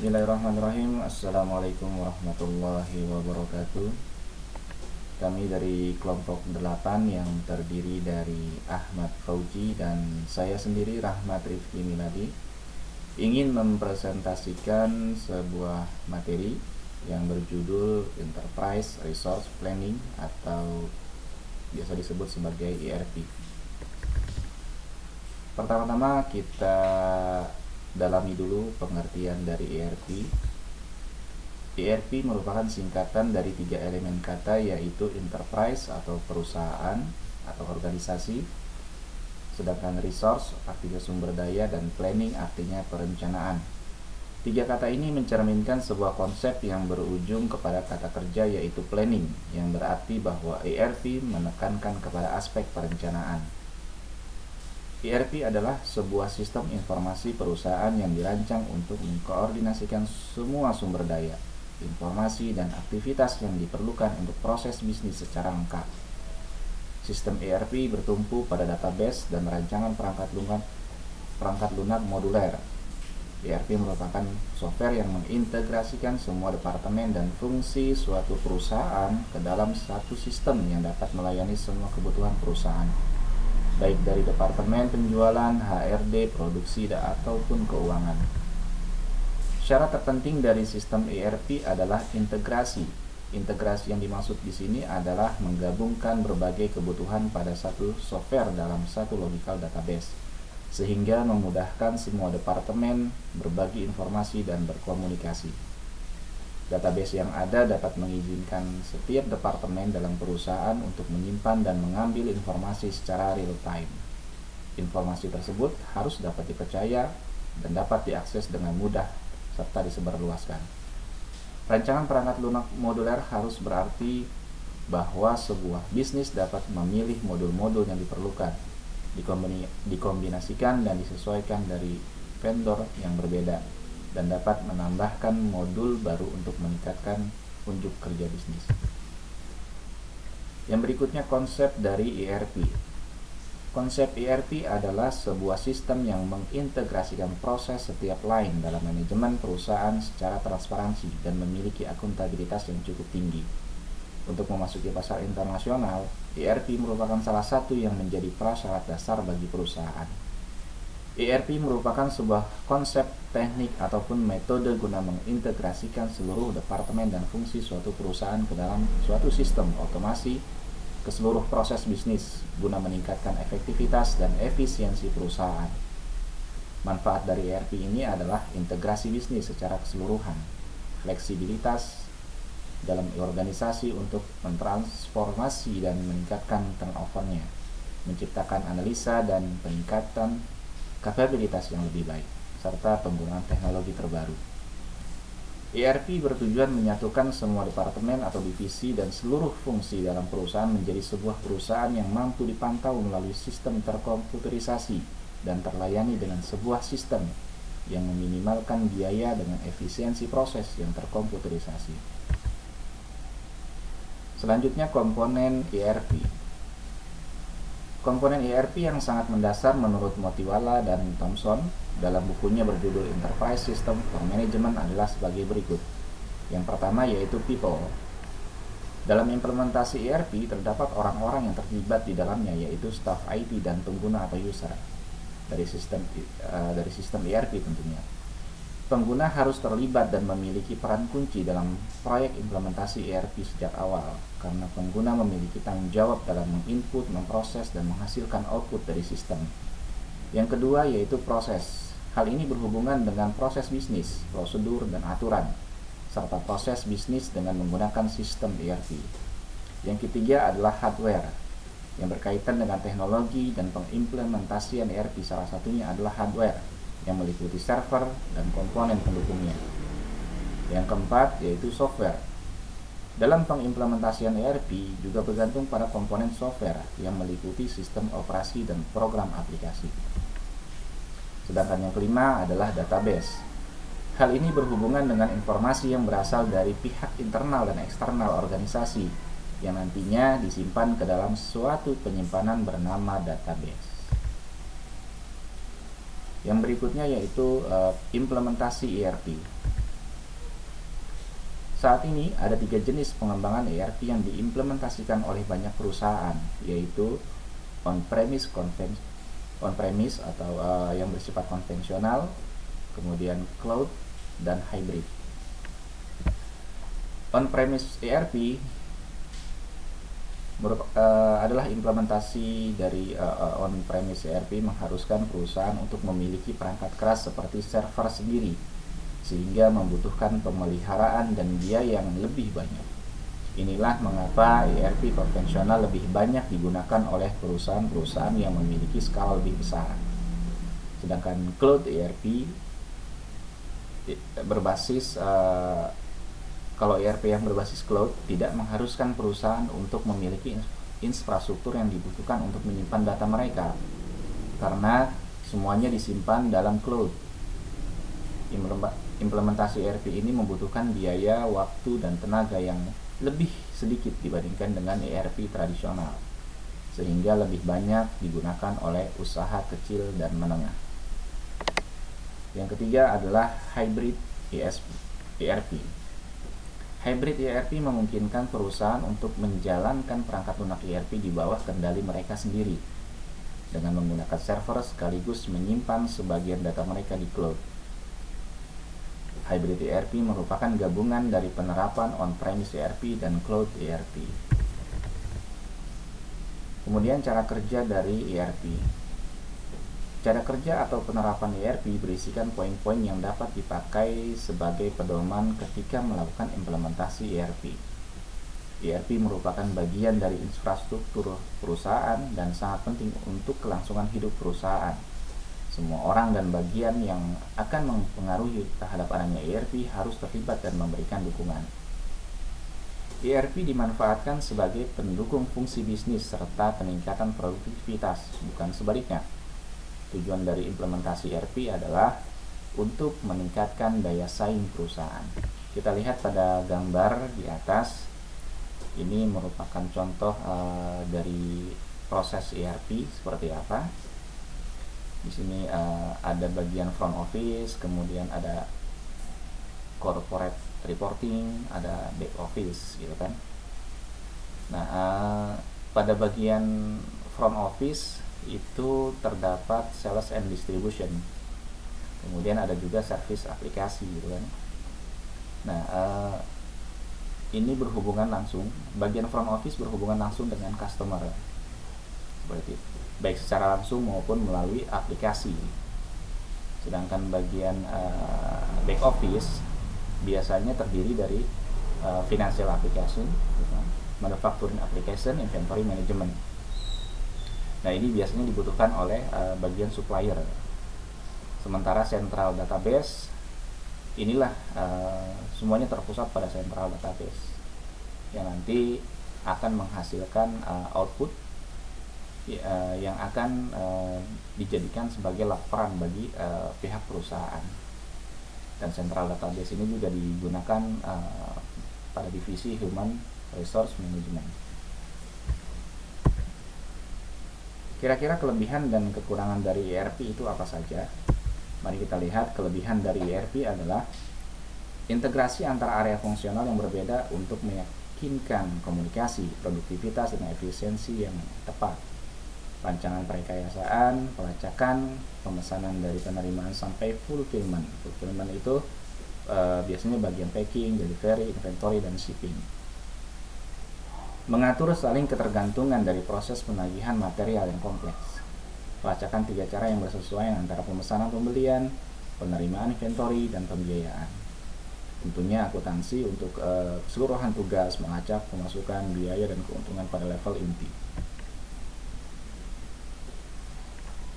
Bismillahirrahmanirrahim. Assalamualaikum warahmatullahi wabarakatuh. Kami dari kelompok 8 yang terdiri dari Ahmad Fauji dan saya sendiri Rahmat Rifki Miladi ingin mempresentasikan sebuah materi yang berjudul Enterprise Resource Planning atau biasa disebut sebagai ERP. Pertama-tama kita dalami dulu pengertian dari ERP. ERP merupakan singkatan dari 3 elemen kata, yaitu enterprise atau perusahaan atau organisasi, sedangkan resource artinya sumber daya, dan planning artinya perencanaan. 3 kata ini mencerminkan sebuah konsep yang berujung kepada kata kerja, yaitu planning, yang berarti bahwa ERP menekankan kepada aspek perencanaan. ERP adalah sebuah sistem informasi perusahaan yang dirancang untuk mengkoordinasikan semua sumber daya, informasi, dan aktivitas yang diperlukan untuk proses bisnis secara lengkap. Sistem ERP bertumpu pada database dan rancangan perangkat lunak moduler. ERP merupakan software yang mengintegrasikan semua departemen dan fungsi suatu perusahaan ke dalam satu sistem yang dapat melayani semua kebutuhan perusahaan, baik dari departemen penjualan, HRD, produksi, ataupun keuangan. Syarat terpenting dari sistem ERP adalah integrasi. Integrasi yang dimaksud di sini adalah menggabungkan berbagai kebutuhan pada satu software dalam satu logical database, sehingga memudahkan semua departemen berbagi informasi dan berkomunikasi. Database yang ada dapat mengizinkan setiap departemen dalam perusahaan untuk menyimpan dan mengambil informasi secara real time. Informasi tersebut harus dapat dipercaya dan dapat diakses dengan mudah serta disebarluaskan. Rancangan perangkat lunak moduler harus berarti bahwa sebuah bisnis dapat memilih modul-modul yang diperlukan, dikombinasikan dan disesuaikan dari vendor yang berbeda, dan dapat menambahkan modul baru untuk meningkatkan unjuk kerja bisnis. Yang berikutnya, konsep dari ERP. Konsep ERP adalah sebuah sistem yang mengintegrasikan proses setiap line dalam manajemen perusahaan secara transparansi dan memiliki akuntabilitas yang cukup tinggi. Untuk memasuki pasar internasional, ERP merupakan salah satu yang menjadi prasyarat dasar bagi perusahaan. ERP merupakan sebuah konsep teknik ataupun metode guna mengintegrasikan seluruh departemen dan fungsi suatu perusahaan ke dalam suatu sistem otomasi ke seluruh proses bisnis guna meningkatkan efektivitas dan efisiensi perusahaan. Manfaat dari ERP ini adalah integrasi bisnis secara keseluruhan, fleksibilitas dalam organisasi untuk mentransformasi dan meningkatkan turnover-nya, menciptakan analisa dan peningkatan kapabilitas yang lebih baik, serta penggunaan teknologi terbaru. ERP bertujuan menyatukan semua departemen atau divisi dan seluruh fungsi dalam perusahaan menjadi sebuah perusahaan yang mampu dipantau melalui sistem terkomputerisasi dan terlayani dengan sebuah sistem yang meminimalkan biaya dengan efisiensi proses yang terkomputerisasi. Selanjutnya, komponen ERP. Komponen ERP yang sangat mendasar menurut Motiwala dan Thomson dalam bukunya berjudul Enterprise System for Management adalah sebagai berikut. Yang pertama yaitu people. Dalam implementasi ERP terdapat orang-orang yang terlibat di dalamnya, yaitu staf IT dan pengguna atau user dari sistem ERP tentunya. Pengguna harus terlibat dan memiliki peran kunci dalam proyek implementasi ERP sejak awal, karena pengguna memiliki tanggung jawab dalam menginput, memproses, dan menghasilkan output dari sistem. Yang kedua yaitu proses. Hal ini berhubungan dengan proses bisnis, prosedur, dan aturan, serta proses bisnis dengan menggunakan sistem ERP. Yang ketiga adalah hardware, yang berkaitan dengan teknologi dan pengimplementasian ERP. Salah satunya adalah hardware, yang meliputi server dan komponen pendukungnya. Yang keempat yaitu software. Dalam pengimplementasian ERP juga bergantung pada komponen software yang meliputi sistem operasi dan program aplikasi. Sedangkan yang kelima adalah database. Hal ini berhubungan dengan informasi yang berasal dari pihak internal dan eksternal organisasi yang nantinya disimpan ke dalam suatu penyimpanan bernama database. Yang berikutnya yaitu implementasi ERP. Saat ini ada 3 jenis pengembangan ERP yang diimplementasikan oleh banyak perusahaan, yaitu on-premise atau yang bersifat konvensional, kemudian cloud, dan hybrid. On-premise ERP adalah implementasi dari on-premise ERP mengharuskan perusahaan untuk memiliki perangkat keras seperti server sendiri, sehingga membutuhkan pemeliharaan dan biaya yang lebih banyak. Inilah mengapa ERP konvensional lebih banyak digunakan oleh perusahaan-perusahaan yang memiliki skala lebih besar. Sedangkan cloud ERP berbasis kalau ERP yang berbasis cloud tidak mengharuskan perusahaan untuk memiliki infrastruktur yang dibutuhkan untuk menyimpan data mereka, karena semuanya disimpan dalam cloud. Implementasi ERP ini membutuhkan biaya, waktu, dan tenaga yang lebih sedikit dibandingkan dengan ERP tradisional, sehingga lebih banyak digunakan oleh usaha kecil dan menengah. Yang ketiga adalah hybrid ERP. Hybrid ERP memungkinkan perusahaan untuk menjalankan perangkat lunak ERP di bawah kendali mereka sendiri dengan menggunakan server sekaligus menyimpan sebagian data mereka di cloud. Hybrid ERP merupakan gabungan dari penerapan on-premise ERP dan cloud ERP. Kemudian cara kerja dari ERP. Cara kerja atau penerapan ERP berisikan poin-poin yang dapat dipakai sebagai pedoman ketika melakukan implementasi ERP. ERP merupakan bagian dari infrastruktur perusahaan dan sangat penting untuk kelangsungan hidup perusahaan. Semua orang dan bagian yang akan mempengaruhi terhadap adanya ERP harus terlibat dan memberikan dukungan. ERP dimanfaatkan sebagai pendukung fungsi bisnis serta peningkatan produktivitas, bukan sebaliknya. Tujuan dari implementasi ERP adalah untuk meningkatkan daya saing perusahaan. Kita lihat pada gambar di atas, ini merupakan contoh dari proses ERP seperti apa. Di sini ada bagian front office, kemudian ada corporate reporting, ada back office, gitu kan. Nah, pada bagian front office itu terdapat sales and distribution, kemudian ada juga service aplikasi, gitu kan. Nah, ini berhubungan langsung, bagian front office berhubungan langsung dengan customer, seperti itu, baik secara langsung maupun melalui aplikasi. Sedangkan bagian back office biasanya terdiri dari financial application, gitu kan, manufacturing application, inventory management. Nah, ini biasanya dibutuhkan oleh bagian supplier. Sementara central database, inilah semuanya terpusat pada central database yang nanti akan menghasilkan output yang akan dijadikan sebagai laporan bagi pihak perusahaan. Dan central database ini juga digunakan pada divisi Human Resource Management. Kira-kira kelebihan dan kekurangan dari ERP itu apa saja? Mari kita lihat. Kelebihan dari ERP adalah integrasi antara area fungsional yang berbeda untuk meyakinkan komunikasi, produktivitas, dan efisiensi yang tepat. Rancangan perekayasaan, pelacakan, pemesanan dari penerimaan sampai fulfillment. Fulfillment itu biasanya bagian packing, delivery, inventory, dan shipping. Mengatur saling ketergantungan dari proses penagihan material yang kompleks. Pelacakan 3 cara yang bersesuaian antara pemesanan pembelian, penerimaan inventory, dan pembiayaan. Tentunya akuntansi untuk keseluruhan tugas melacak pemasukan, biaya, dan keuntungan pada level inti.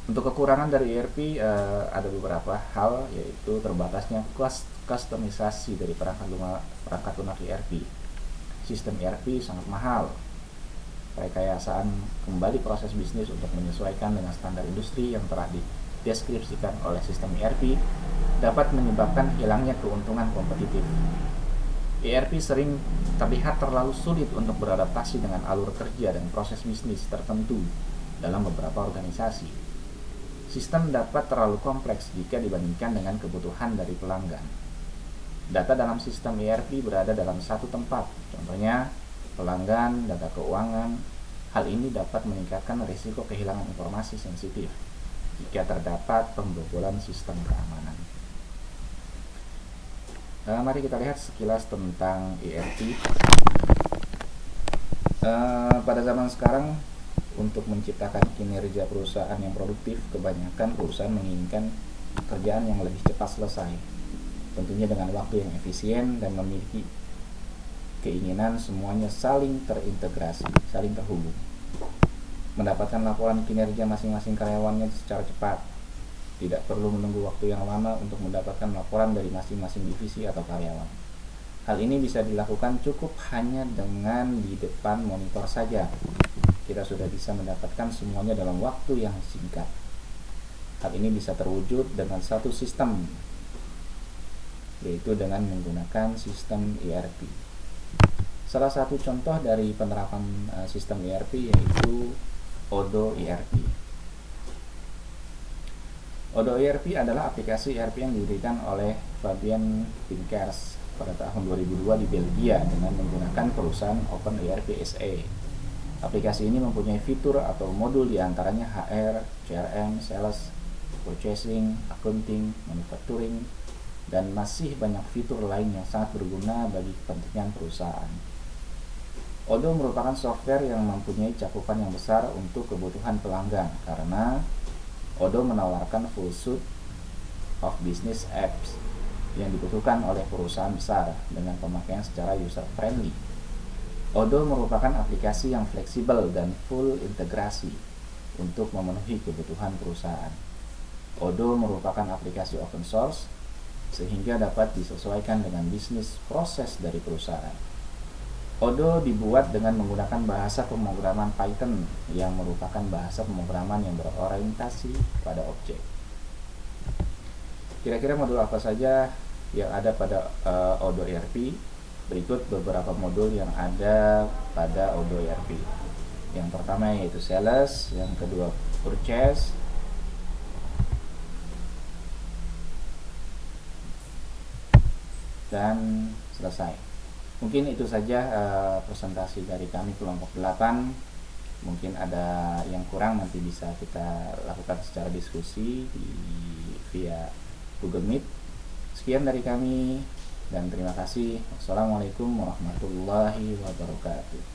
Untuk kekurangan dari ERP ada beberapa hal, yaitu terbatasnya kustomisasi dari perangkat lunak ERP. Sistem ERP sangat mahal. Rekayasaan kembali proses bisnis untuk menyesuaikan dengan standar industri yang telah dideskripsikan oleh sistem ERP dapat menyebabkan hilangnya keuntungan kompetitif. ERP sering terlihat terlalu sulit untuk beradaptasi dengan alur kerja dan proses bisnis tertentu dalam beberapa organisasi. Sistem dapat terlalu kompleks jika dibandingkan dengan kebutuhan dari pelanggan. Data dalam sistem ERP berada dalam satu tempat, contohnya pelanggan, data keuangan. Hal ini dapat meningkatkan risiko kehilangan informasi sensitif jika terdapat pembobolan sistem keamanan. Mari kita lihat sekilas tentang ERP. Pada zaman sekarang, untuk menciptakan kinerja perusahaan yang produktif, kebanyakan perusahaan menginginkan pekerjaan yang lebih cepat selesai, tentunya dengan waktu yang efisien dan memiliki keinginan semuanya saling terintegrasi, saling terhubung. Mendapatkan laporan kinerja masing-masing karyawannya secara cepat. Tidak perlu menunggu waktu yang lama untuk mendapatkan laporan dari masing-masing divisi atau karyawan. Hal ini bisa dilakukan cukup hanya dengan di depan monitor saja. Kita sudah bisa mendapatkan semuanya dalam waktu yang singkat. Hal ini bisa terwujud dengan satu sistem, yaitu dengan menggunakan sistem ERP. Salah satu contoh dari penerapan sistem ERP yaitu Odoo ERP. Odoo ERP adalah aplikasi ERP yang didirikan oleh Fabian Pinkers pada tahun 2002 di Belgia dengan menggunakan perusahaan OpenERP SE. Aplikasi ini mempunyai fitur atau modul diantaranya HR, CRM, Sales, Purchasing, Accounting, Manufacturing, dan masih banyak fitur lain yang sangat berguna bagi kepentingan perusahaan. Odoo merupakan software yang mempunyai cakupan yang besar untuk kebutuhan pelanggan karena Odoo menawarkan full suite of business apps yang dibutuhkan oleh perusahaan besar dengan pemakaian secara user-friendly. Odoo merupakan aplikasi yang fleksibel dan full integrasi untuk memenuhi kebutuhan perusahaan. Odoo merupakan aplikasi open source sehingga dapat disesuaikan dengan bisnis proses dari perusahaan. Odoo dibuat dengan menggunakan bahasa pemrograman Python yang merupakan bahasa pemrograman yang berorientasi pada objek. Kira-kira modul apa saja yang ada pada Odoo ERP? Berikut beberapa modul yang ada pada Odoo ERP. Yang pertama yaitu Sales, yang kedua Purchase, dan selesai. Mungkin itu saja presentasi dari kami kelompok 8. Mungkin ada yang kurang nanti bisa kita lakukan secara diskusi via Google Meet. Sekian dari kami dan terima kasih. Wassalamualaikum warahmatullahi wabarakatuh.